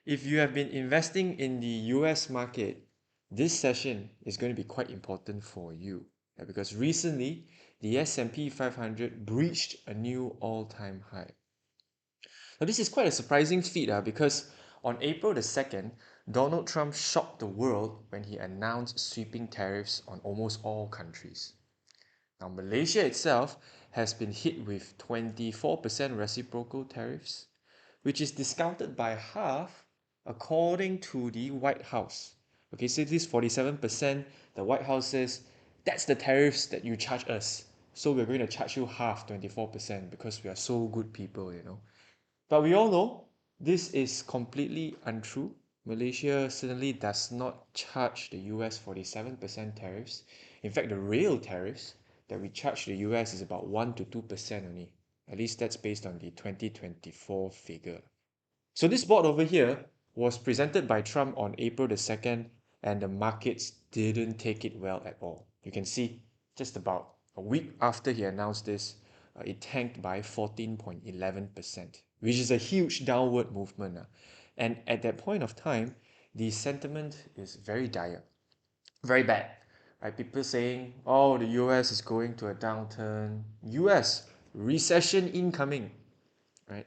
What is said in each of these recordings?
If you have been investing in the US market, this session is going to be quite important for you, because recently the S&P 500 breached a new all-time high. Now this is quite a surprising feat because on April the 2nd, Donald Trump shocked the world when he announced sweeping tariffs on almost all countries. Now Malaysia itself has been hit with 24% reciprocal tariffs, which is discounted by half according to the White House. Okay, so this 47%, the White House says that's the tariffs that you charge us. So we're going to charge you half, 24%, because we are so good people. But we all know this is completely untrue. Malaysia certainly does not charge the US 47% tariffs. In fact, the real tariffs that we charge the US is about 1 to 2% only. At least that's based on the 2024 figure. So this board over here was presented by Trump on April the 2nd, and the markets didn't take it well at all. You can see just about a week after he announced this, it tanked by 14.11%, which is a huge downward movement. And at that point of time, the sentiment is very dire, very bad. Right? People saying, oh, the US is going to a downturn, US recession incoming, right?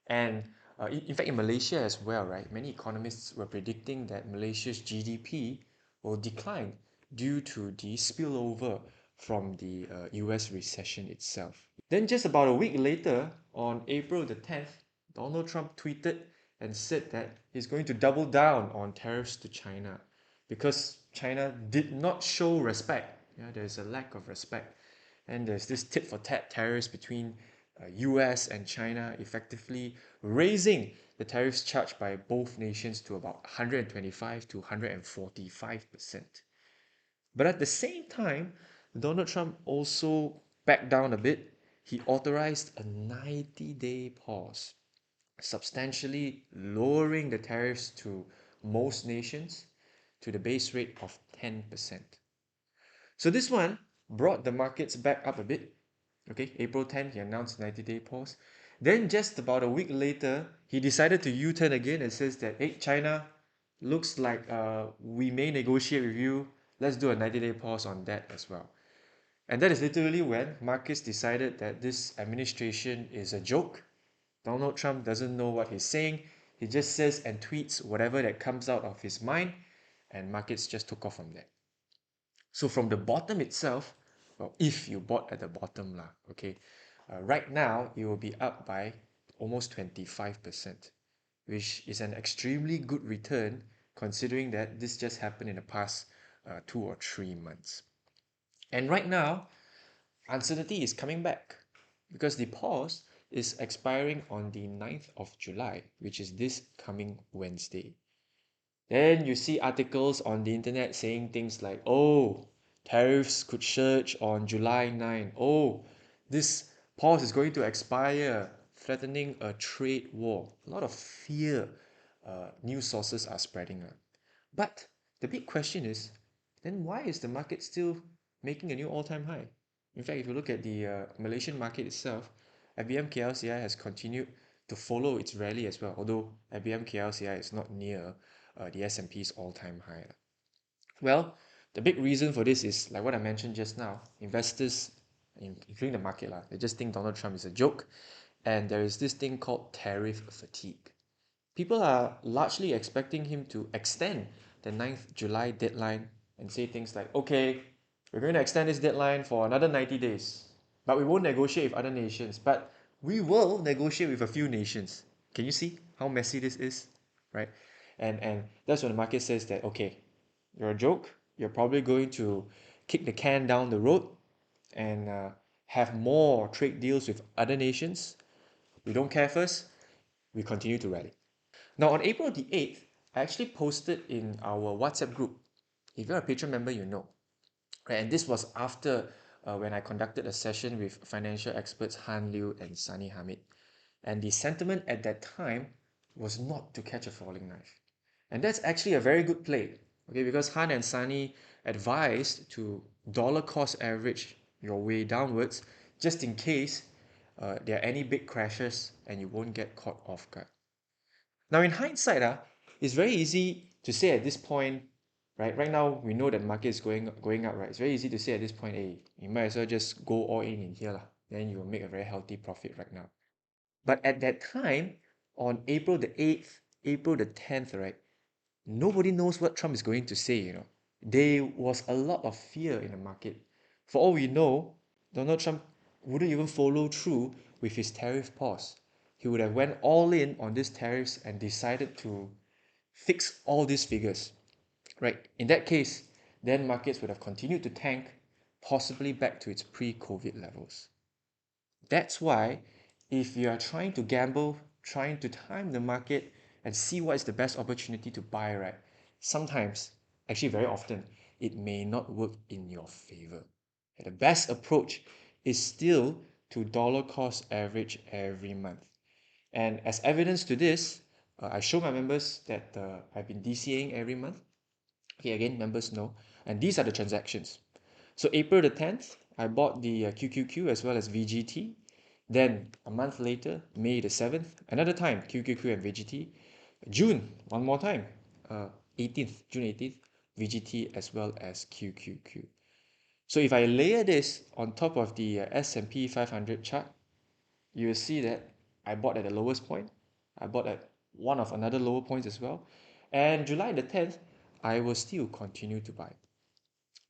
And in fact, in Malaysia as well, right? Many economists were predicting that Malaysia's GDP will decline due to the spillover from the US recession itself. Then just about a week later, on April the 10th, Donald Trump tweeted and said that he's going to double down on tariffs to China because China did not show respect. Yeah, there's a lack of respect. And there's this tit for tat tariffs between US and China, effectively raising the tariffs charged by both nations to about 125 to 145%. But at the same time, Donald Trump also backed down a bit. He authorized a 90-day pause, substantially lowering the tariffs to most nations to the base rate of 10%. So this one brought the markets back up a bit. Okay, April 10th, he announced 90-day pause. Then just about a week later, he decided to U-turn again and says that, hey, China, looks like we may negotiate with you. Let's do a 90-day pause on that as well. And that is literally when markets decided that this administration is a joke. Donald Trump doesn't know what he's saying. He just says and tweets whatever that comes out of his mind, and markets just took off from there. So from the bottom itself, well, if you bought at the bottom lah, okay, right now it will be up by almost 25%, which is an extremely good return considering that this just happened in the past 2 or 3 months. And right now, uncertainty is coming back because the pause is expiring on the 9th of July, which is this coming Wednesday. Then you see articles on the internet saying things like, oh, tariffs could surge on July 9. Oh, this pause is going to expire, threatening a trade war. A lot of fear news sources are spreading. But the big question is, then why is the market still making a new all-time high? In fact, if you look at the Malaysian market itself, FBM KLCI has continued to follow its rally as well, although FBM KLCI is not near the S&P's all-time high. Well, the big reason for this is, like what I mentioned just now, investors, including the market, they just think Donald Trump is a joke, and there is this thing called tariff fatigue. People are largely expecting him to extend the 9th July deadline and say things like, okay, we're going to extend this deadline for another 90 days, but we won't negotiate with other nations, but we will negotiate with a few nations. Can you see how messy this is, right? And that's when the market says that, okay, you're a joke. You're probably going to kick the can down the road and have more trade deals with other nations. We don't care first. We continue to rally. Now, on April the 8th, I actually posted in our WhatsApp group. If you're a patron member, you know. Right? And this was after when I conducted a session with financial experts Han Liu and Sunny Hamid. And the sentiment at that time was not to catch a falling knife. And that's actually a very good play, okay, because Han and Sunny advised to dollar cost average your way downwards just in case there are any big crashes and you won't get caught off guard. Now, in hindsight, it's very easy to say at this point, right? Right now we know that market is going up, right? It's very easy to say at this point, hey, you might as well just go all in here lah. Then you will make a very healthy profit right now. But at that time, on April the 8th, April the 10th, right? Nobody knows what Trump is going to say, you know. There was a lot of fear in the market. For all we know, Donald Trump wouldn't even follow through with his tariff pause. He would have went all in on these tariffs and decided to fix all these figures, right? In that case, then markets would have continued to tank, possibly back to its pre-COVID levels. That's why if you are trying to gamble, trying to time the market and see what is the best opportunity to buy, right? Sometimes, actually very often, it may not work in your favor. And the best approach is still to dollar cost average every month. And as evidence to this, I show my members that I've been DCAing every month. Okay, again, members know. And these are the transactions. So April the 10th, I bought the QQQ as well as VGT. Then a month later, May the 7th, another time QQQ and VGT. June, one more time, 18th, June 18th, VGT as well as QQQ. So if I layer this on top of the S&P 500 chart, you will see that I bought at the lowest point. I bought at one of another lower points as well. And July the 10th, I will still continue to buy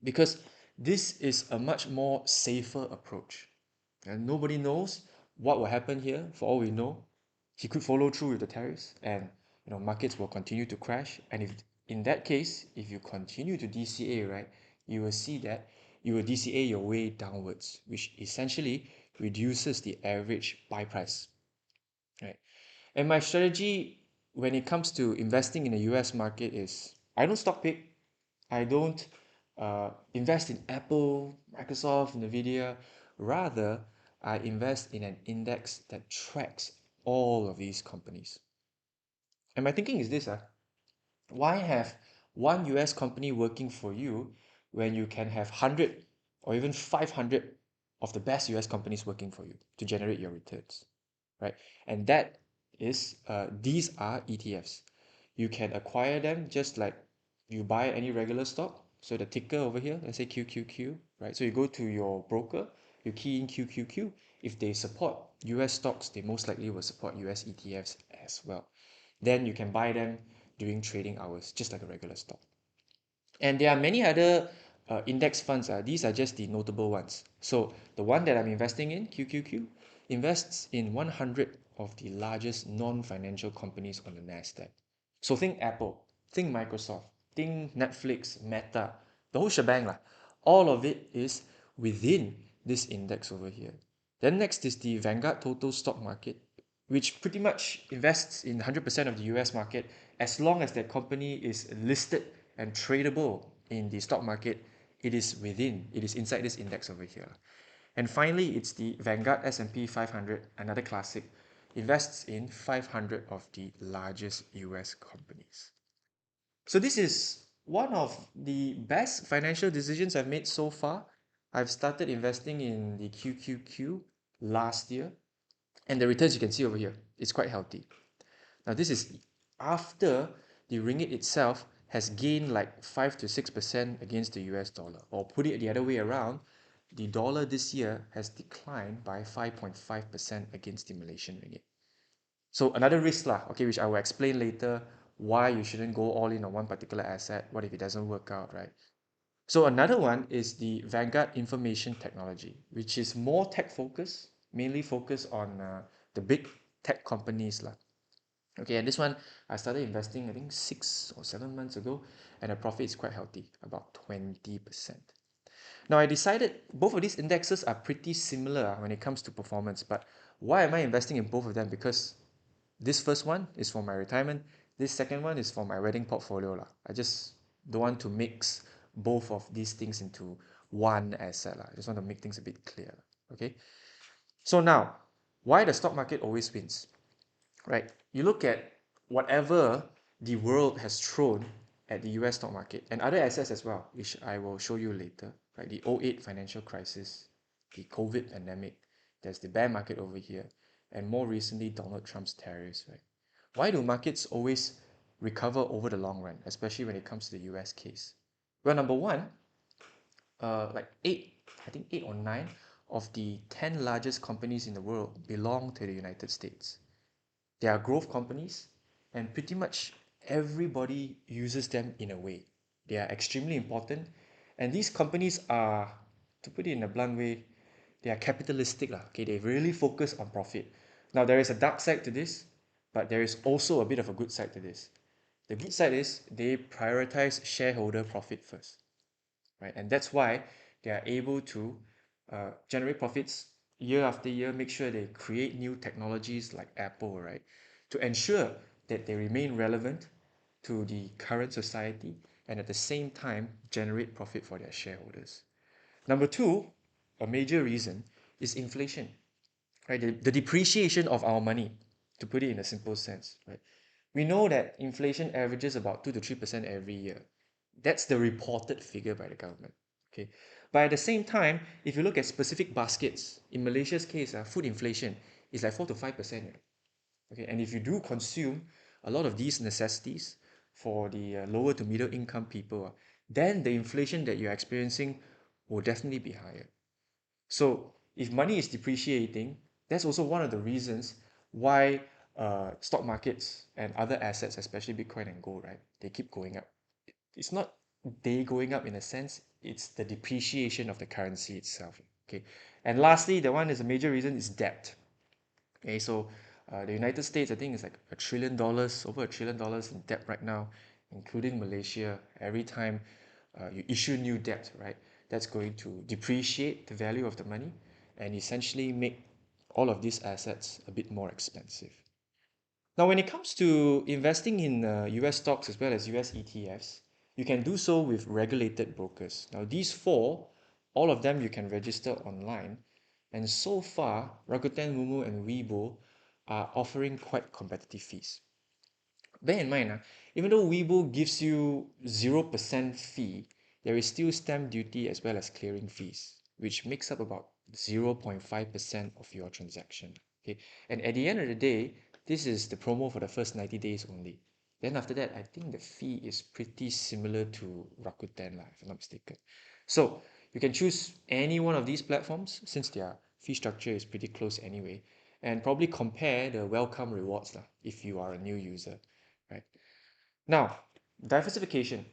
because this is a much more safer approach. And nobody knows what will happen here. For all we know, he could follow through with the tariffs, and markets will continue to crash. And if in that case, if you continue to DCA, right, you will see that you will DCA your way downwards, which essentially reduces the average buy price, right? And my strategy when it comes to investing in the US market is I don't stock pick. I don't invest in Apple, Microsoft, Nvidia. Rather, I invest in an index that tracks all of these companies. And my thinking is this: why have one US company working for you when you can have 100 or even 500 of the best US companies working for you to generate your returns, right? And that is, these are ETFs. You can acquire them just like you buy any regular stock. So the ticker over here, let's say QQQ, right? So you go to your broker, you key in QQQ. If they support US stocks, they most likely will support US ETFs as well. Then you can buy them during trading hours, just like a regular stock. And there are many other index funds. These are just the notable ones. So the one that I'm investing in, QQQ, invests in 100 of the largest non-financial companies on the NASDAQ. So think Apple, think Microsoft, think Netflix, Meta, the whole shebang lah. All of it is within this index over here. Then next is the Vanguard Total Stock Market, which pretty much invests in 100% of the US market as long as that company is listed and tradable in the stock market. It is inside this index over here. And finally, it's the Vanguard S&P 500, another classic, invests in 500 of the largest US companies. So this is one of the best financial decisions I've made so far. I've started investing in the QQQ last year, and the returns you can see over here, it's quite healthy. Now this is after the ringgit itself has gained like 5 to 6% against the US dollar. Or put it the other way around, the dollar this year has declined by 5.5% against the Malaysian ringgit. So another risk lah, okay, which I will explain later why you shouldn't go all in on one particular asset. What if it doesn't work out, right? So another one is the Vanguard Information Technology, which is more tech focused, mainly focused on the big tech companies lah. Okay, and this one I started investing I think 6 or 7 months ago, and the profit is quite healthy, about 20%. Now I decided both of these indexes are pretty similar when it comes to performance, but why am I investing in both of them? Because this first one is for my retirement, this second one is for my wedding portfolio lah. I just don't want to mix both of these things into one asset lah. I just want to make things a bit clear, okay? So now, why the stock market always wins? Right? You look at whatever the world has thrown at the US stock market and other assets as well, which I will show you later, right? The '08 financial crisis, the COVID pandemic, there's the bear market over here, and more recently, Donald Trump's tariffs, right? Why do markets always recover over the long run, especially when it comes to the US case? Well, number one, like I think eight or nine of the 10 largest companies in the world belong to the United States. They are growth companies, and pretty much everybody uses them in a way. They are extremely important, and these companies are, to put it in a blunt way, they are capitalistic lah. Okay, they really focus on profit. Now there is a dark side to this, but there is also a bit of a good side to this. The good side is they prioritize shareholder profit first, right? And that's why they are able to generate profits year after year, make sure they create new technologies like Apple, right? To ensure that they remain relevant to the current society and at the same time generate profit for their shareholders. Number two, a major reason is inflation, right? The depreciation of our money, to put it in a simple sense, right? We know that inflation averages about 2 to 3% every year. That's the reported figure by the government. Okay. But at the same time, if you look at specific baskets, in Malaysia's case, food inflation is like 4 to 5%. Okay. And if you do consume a lot of these necessities for the lower to middle income people, then the inflation that you're experiencing will definitely be higher. So if money is depreciating, that's also one of the reasons why stock markets and other assets, especially Bitcoin and gold, right, they keep going up. It's not they going up in a sense, it's the depreciation of the currency itself. Okay. And lastly, the one is a major reason is debt. Okay, so the United States, I think, is like $1 trillion, over $1 trillion in debt right now, including Malaysia. Every time you issue new debt, right, that's going to depreciate the value of the money and essentially make all of these assets a bit more expensive. Now, when it comes to investing in US stocks as well as US ETFs, you can do so with regulated brokers. Now, these four, all of them you can register online. And so far, Rakuten, Mumu, and Weibo are offering quite competitive fees. Bear in mind, even though Weibo gives you 0% fee, there is still stamp duty as well as clearing fees, which makes up about 0.5% of your transaction. Okay, and at the end of the day, this is the promo for the first 90 days only. Then after that, I think the fee is pretty similar to Rakuten, if I'm not mistaken. So you can choose any one of these platforms since their fee structure is pretty close anyway, and probably compare the welcome rewards if you are a new user, right? Now, diversification.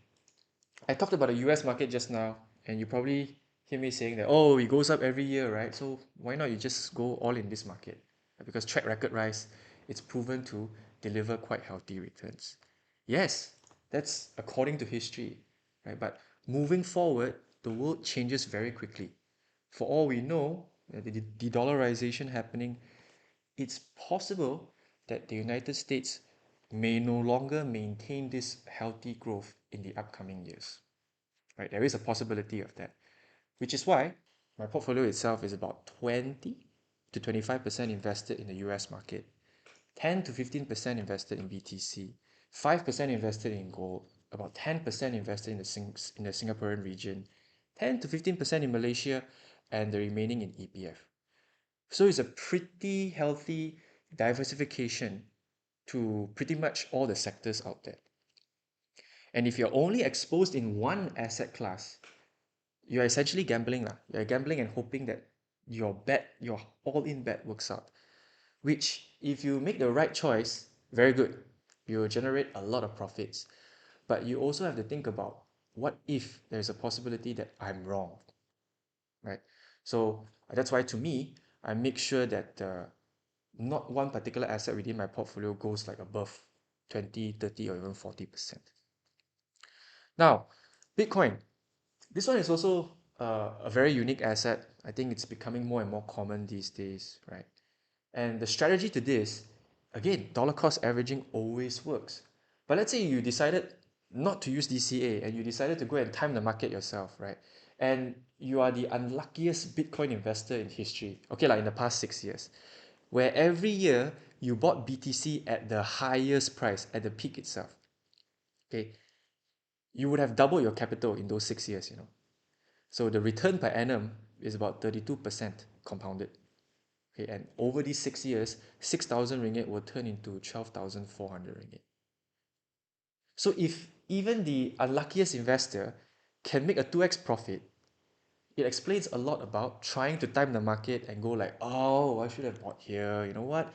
I talked about the US market just now, and you probably hear me saying that, oh, it goes up every year, right? So why not you just go all in this market? Because track record rise, it's proven to deliver quite healthy returns. Yes, that's according to history, right? But moving forward, the world changes very quickly. For all we know, the dollarization happening, it's possible that the United States may no longer maintain this healthy growth in the upcoming years. Right? There is a possibility of that, which is why my portfolio itself is about 20 to 25% invested in the US market, 10 to 15% invested in BTC, 5% invested in gold, about 10% invested in the Singaporean region, 10 to 15% in Malaysia, and the remaining in EPF. So it's a pretty healthy diversification to pretty much all the sectors out there. And if you're only exposed in one asset class, you're essentially gambling. You're gambling and hoping that your all-in bet works out. Which, if you make the right choice, very good. You'll generate a lot of profits. But you also have to think about what if there's a possibility that I'm wrong, right? So that's why to me, I make sure that not one particular asset within my portfolio goes like above 20, 30, or even 40%. Now, Bitcoin. This one is also a very unique asset. I think it's becoming more and more common these days, right? And the strategy to this, again, dollar cost averaging always works. But let's say you decided not to use DCA and you decided to go and time the market yourself, right? And you are the unluckiest Bitcoin investor in history, okay, like in the past 6 years, where every year you bought BTC at the highest price, at the peak itself, okay, you would have doubled your capital in those 6 years. So the return per annum is about 32% compounded. Okay, and over these 6 years, 6,000 ringgit will turn into 12,400 ringgit. So if even the unluckiest investor can make a 2x profit, it explains a lot about trying to time the market and go like, oh, I should have bought here. You know what?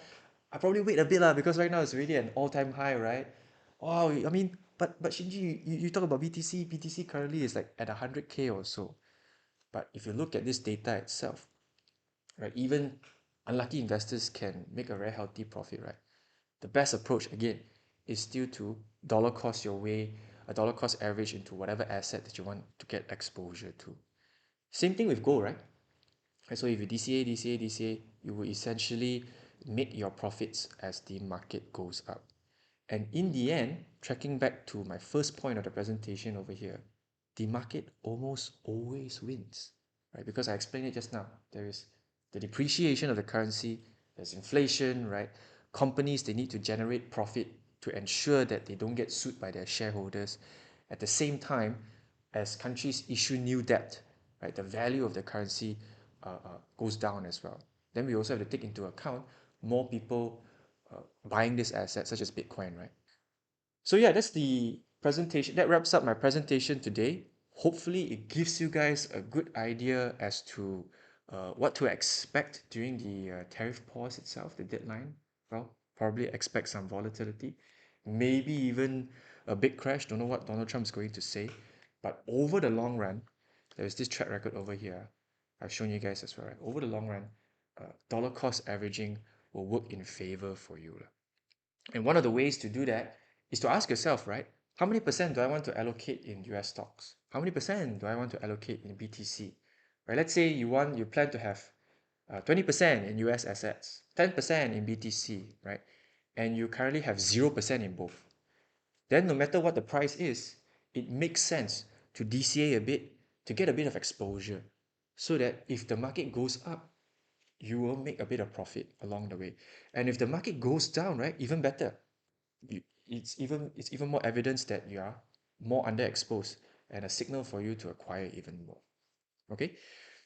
I probably wait a bit lah because right now it's really an all-time high, right? Wow, I mean, but Shinji, you talk about BTC. BTC currently is like at 100K or so. But if you look at this data itself, right, even unlucky investors can make a very healthy profit, right? The best approach again is still to dollar cost your way, a dollar cost average into whatever asset that you want to get exposure to. Same thing with gold, right? So if you DCA, DCA, DCA, you will essentially make your profits as the market goes up. And in the end, tracking back to my first point of the presentation over here, the market almost always wins, right? Because I explained it just now. There is the depreciation of the currency, there's inflation, right? Companies, they need to generate profit to ensure that they don't get sued by their shareholders. At the same time, as countries issue new debt, right, the value of the currency goes down as well. Then we also have to take into account more people buying this asset, such as Bitcoin, right? So yeah, that's the presentation. That wraps up my presentation today. Hopefully, it gives you guys a good idea as to what to expect during the tariff pause itself, the deadline. Well, probably expect some volatility, maybe even a big crash. Don't know what Donald Trump's going to say, but over the long run, there's this track record over here. I've shown you guys as well. Right? Over the long run, dollar cost averaging will work in favor for you. And one of the ways to do that is to ask yourself, right? How many percent do I want to allocate in US stocks? How many percent do I want to allocate in BTC? Right? Let's say you plan to have 20% in US assets, 10% in BTC, right? And you currently have 0% in both. Then no matter what the price is, it makes sense to DCA a bit to get a bit of exposure so that if the market goes up, you will make a bit of profit along the way. And if the market goes down, right, even better. It's even more evidence that you are more underexposed and a signal for you to acquire even more. Okay,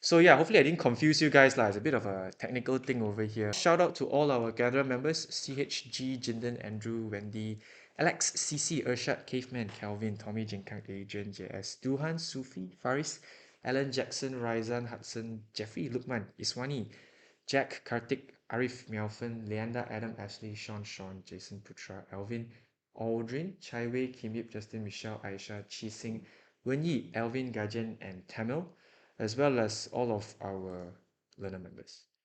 so yeah, hopefully I didn't confuse you guys lah. It's a bit of a technical thing over here. Shout out to all our gatherer members: CHG, Jinden, Andrew, Wendy, Alex, CC, Urshad, Caveman, Calvin, Tommy, Jinkang, Adrian, JS, Duhan, Sufi, Faris, Alan, Jackson, Rizan, Hudson, Jeffrey, Lukman, Iswani, Jack, Karthik, Arif, Melvin, Leander, Adam, Ashley, Sean, Jason, Putra, Alvin, Aldrin, Chai Wei, Kim Yip, Justin, Michelle, Aisha, Chi Sing, Wen Yi, Alvin, Gajen, and Tamil, as well as all of our learner members.